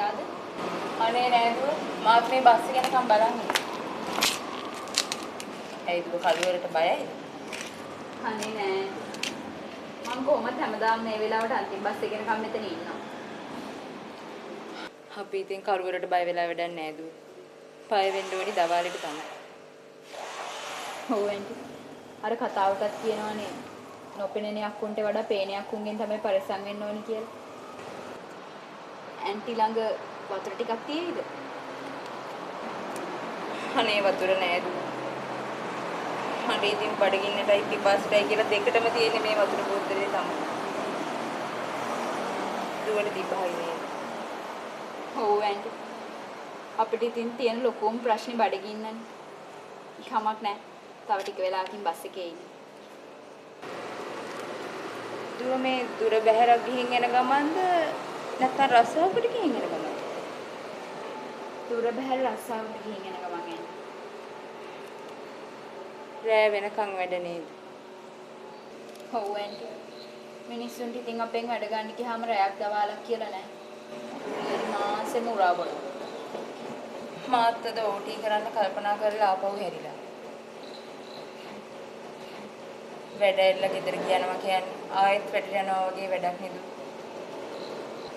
ගියාද? අනේ නෑ දුව. මාත් මේ බස් එක යනකම් බලන්නේ. ඇයි දුව කළුවරට බයයිද? අනේ නෑ. මම කොහොමද හැමදාම මේ වෙලාවට අන්තිම බස් එක යනකම් මෙතන ඉන්නවා. අපි ඉතින් කළුවරට බය වෙලා වැඩක් නෑ දුව. බය වෙන්න ඕනි දවාලෙට තමයි. ඔව් ඇන්ටි. අර කතාවටත් කියනවනේ නොපෙනෙන යක්කුන්ට වඩා පේන යක්කුන්ගෙන් තමයි පරිස්සම් වෙන්න ඕනි කියලා. ඇන්ටි ළඟ වතුර ටිකක් තියෙයිද? අනේ වතුර නෑ දුව. අනේ ඉතින් බඩගින්නටයි පිපාසටයි කියලා දෙකටම තියෙන්නේ මේ වතුර බෝතලේ තමයි. දුවට දීපහයි නේද? ඔව් ඇන්ටි. අපිට ඉතින් තියෙන ලොකුම ප්‍රශ්නේ බඩගින්නනේ. කමක් නෑ. තව ටික වෙලාවකින් බස් එකේ ඉන්න. දුව මේ දුර බැහැරක් ගිහින් එන ගමන්ද නැත්නම් රස්සාවකට ගිහින් එන ගමන්ද? දුර බැහැර රස්සාවකට ගිහින් එන ගමන් යන්නේ. රෑ වෙනකන් වැඩ නේද? ඔව් ඇන්ටි. මිනිස්සුන්ට ඉතින් අපෙන් වැඩ ගන්න ගියාම රැයක් දවාලක් කියලා නෑ. මාසෙම උරා බොන. මාත් අද ඕටි කරන්න කල්පනා කරලා ආපහු හැරිලා. වැඩ ඇරලා ගෙදර ගියනවා කියන්නේ ආයෙත් වැඩට යනවා වගේ වැඩක් නේද?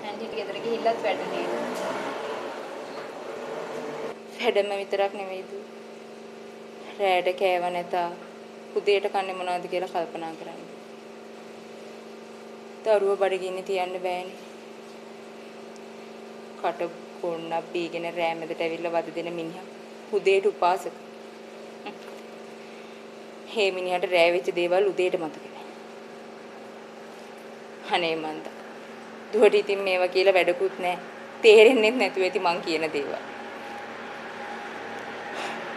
ඇන්ටි ගෙදර ගිහිල්ලත් වැඩ නේද? වැඩම විතරක් නෙවෙයි දු. රැයට කෑව නැතා උදේට කන්නේ මොනවද කියලා කල්පනා කරන්න. දරුව බඩගින්නේ තියන්න බෑනේ. කට කොණ්ණක් බීගෙන රෑ මැදට ඇවිල්ලා වද දෙන මිනිහා උදේට උපාසක. හේ මිනිහට රෑ වෙච්ච දේවල් උදේට මතක නැහැ. අනේ මන්ද. දුවට ඉතින් මේවා කියලා වැඩකුත් නැහැ. තේරෙන්නේ නැතුව ඇති මං කියන දේවල්.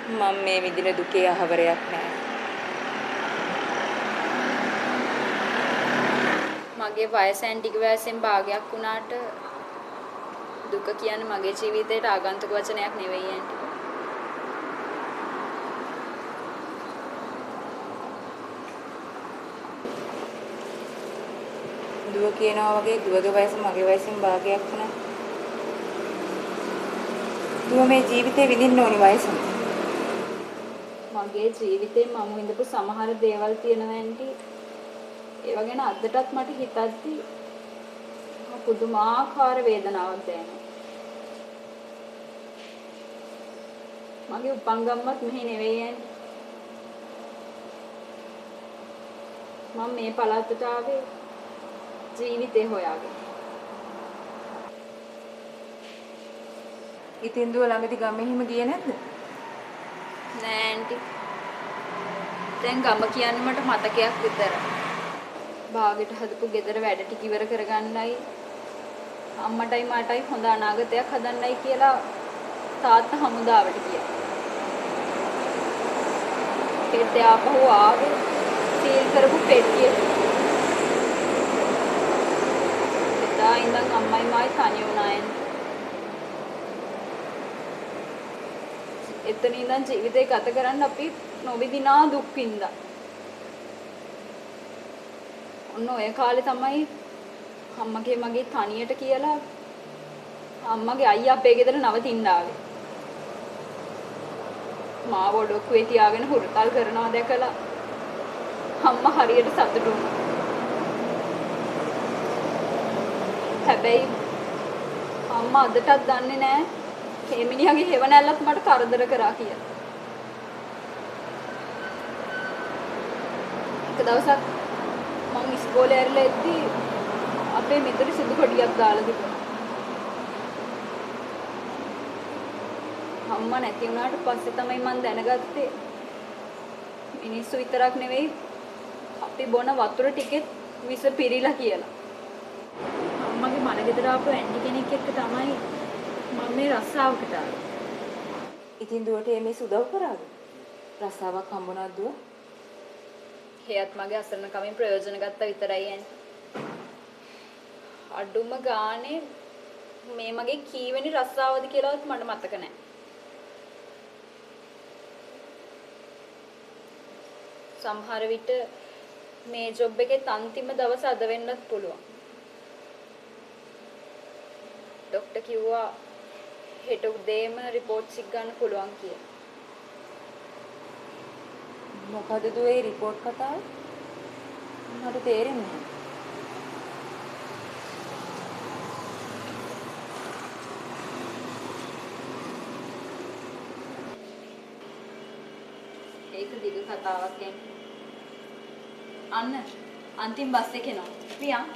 මම මේ විදින දුකේ අහවරයක් නැහැ. මගේ වයස ඇන්ටික වයසෙන් භාගයක් වුණාට දුක කියන්නේ මගේ ජීවිතේට ආගන්තුක වචනයක් නෙවෙයි ඇන්ටි. දුව කියනවා වගේ දුවගේ වයස මගේ වයසින් භාගයක් වුණා. දුව මේ ජීවිතේ විඳින්න ඕනි වයස. මගේ ජීවිතේ මම විඳපු සමහර දේවල් තියෙනවා ඇන්ටි. ඒව ගැන අදටත් මට හිතද්දි පුදුමාකාර වේදනාවක් දැනෙනවා. මගේ උපංගම්මත් මෙහි නෙවෙයි ඇන්ටි. මම මේ පළාතට ආවේ ජීවිතේ හොයාගෙන. ඉතින් දුව ළඟදී ගමේ හිම ගියේ නැද්ද? නෑ ඇන්ටි. දැන් ගම කියන්නේ මට මතකයක් විතරයි. භාගෙට හදපු ගෙදර වැඩ ටික ඉවර කරගන්නයි අම්මටයි මාටයි හොඳ අනාගතයක් හදන්නයි කියලා තාත්තා හමුදාවට ගියා. ඒත් ආපහු ආවේ සීල් කරපු පෙට්ටියට. එදා ඉඳන් අම්මයි මායි තනි වුණා. එතන ඉඳන් ජීවිතේ ගත කරන්න අපි නොවිදිනා දුක් විඳා. ඔන්න ඔය කාලේ තමයි අම්මගේ මගේ තනියට කියලා අම්මගේ අයියා අපේ ගෙදර නවතින්න ආවේ. මාව ඔඩොක්කුවේ තියාගෙන හුරතල් කරනවා දැකලා අම්මා හරියට සතුටු වුණා. හැබැයි අම්මා අදටත් දන්නේ නැහැ මේ මිනිහාගේ හේවණැල්ලත් මට කරදර කරා කියලා. එක දවසක් මම ඉස්කෝලේ ඇරිලා එද්දී අපේ මෙතන සිදු කොටියක් දාලා තිබුණා. අම්මා නැති වුණාට පස්සේ තමයි මම දැනගත්තේ මිනිස්සු විතරක් නෙවෙයි අපි බොන වතුර ටිකෙත් විස පිරීලා කියලා. අම්මගේ මනගෙදර ආපු ඇන්ටි කෙනෙක් එක්ක තමයි මම මේ රස්සාවකට ආවේ. ඉතින් දුවට මේ උදව් කරාද? රස්සාවක් හම්බුණාද දුව? හේයත් මගේ අසරණ කමින් ප්‍රයෝජන ගත්තා විතරයි ඇන්ටි. අඩුම ගානේ මේ මගේ කීවෙනි රස්සාවද කියලාවත් මට මතක නැහැ. සමහර විට මේ ජොබ් එකේ අන්තිම දවස අද වෙන්නත් පුළුවන්. ડોක්ටර් කිව්වා හෙට උදේම රිපෝට්ස් එක ගන්න පුළුවන් කියලා. මොකද දුවේ රිපෝට් කතාව? මට තේරෙන්නේ නැහැ. ඒක දිග කතාවක් එන්නේ. අන්න අන්තිම බස් එකේ නෝ. පියා